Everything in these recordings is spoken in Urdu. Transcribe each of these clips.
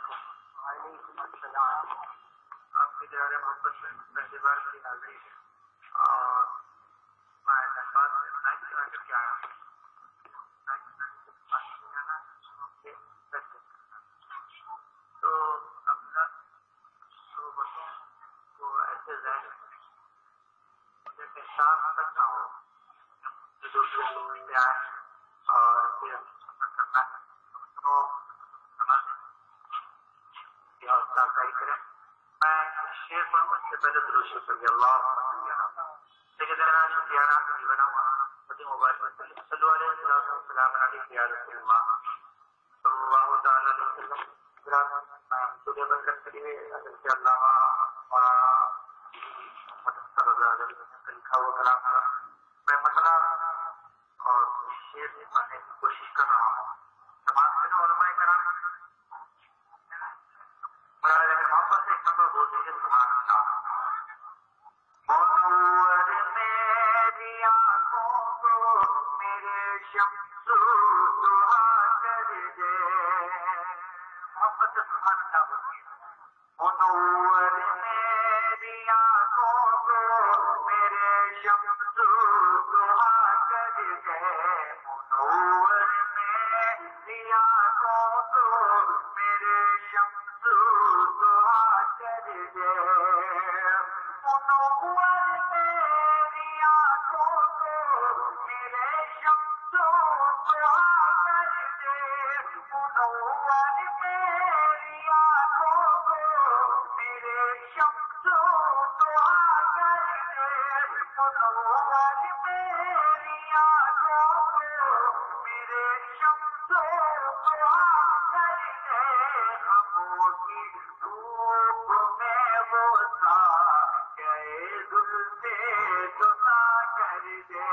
وعلیکم السلام. آپ کی دیار محبت میں پہلی بار کی حاضری ہے اور میں درخواست نائٹ کرا کر کے آیا ہوں. تو اپنا دو بچوں کو ایسے ذہن جیسے احساس کرنا ہو جو دوسرے لوگ سے آئے اور پھر سفر کرنا ہے تو یہ حوصلہ افزائی کریں. میں شعر پڑھوں اس سے پہلے درود شریف پڑھ اللہ سیدنا شفیعنا حبیبنا محمد مبارک وسلم صلی اللہ علیہ وسلم یا رسول اللہ صلی اللہ تعالی علیہ وسلم. سورہ بقرہ کریے حضرت علامہ مولانا محمد رضا علیہ کا لکھا ہوا کلام میں مسئلہ اور شعر سے پڑھنے کی کوشش کر رہا ہوں. جماعت میں علماء کرام مراد محبت سے ایک مرتبہ بولتے ہیں سبحان اللہ. منور میری آنکھوں کو میرے شمس دعا کر دے. محبت سے سبحان اللہ بولتی ہے. منور میری آنکھوں کو میرے شمس دعا کر دے. منور میری آنکھوں کو میرے شمس دعا کر دے. منور میری آنکھوں کو میرے شمس دعا کر دے. منور میری آنکھوں کو میرے شمس دعا کر دے. منور میری آنکھوں کو میرے شمس دعا کر دے. ہموں کی دھوپ میں وہ سایہ زلفِ دتا کر دے.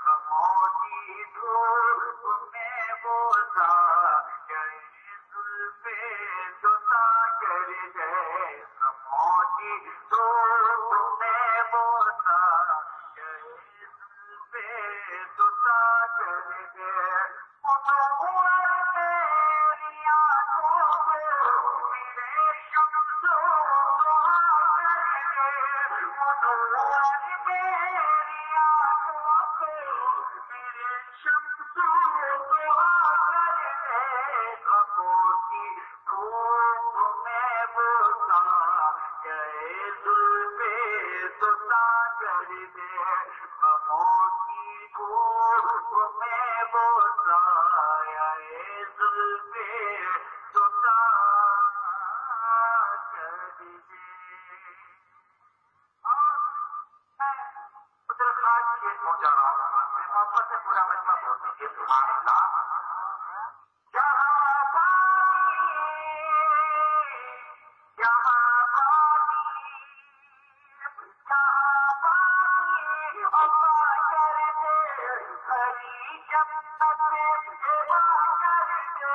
ہموں کی دھوپ میں وہ سایہ زلفِ دتا کر دے. ہموں کی دھوپ میں وہ سایہ زلفِ دتا کر دے. منور میری آنکھوں کو میرے شمس دعا کر دے. منور میری آنکھوں کو میرے شمس دعا کر دے. ہموں کی دھوپ میں وہ سایہ زلفِ دتا کر دے. ہموں کی دھوپ میں وہ سایہ زلفِ دتا کر دے. اور میں ادھر خاص یہ پہنچا رہا ہوں. میں محبت سے پورا مجمع بول دیجیے سبحان اللہ. یہاں پانی یہاں پانی یہاں پانی عطا کر دے. ہری جنت عطا کر دے.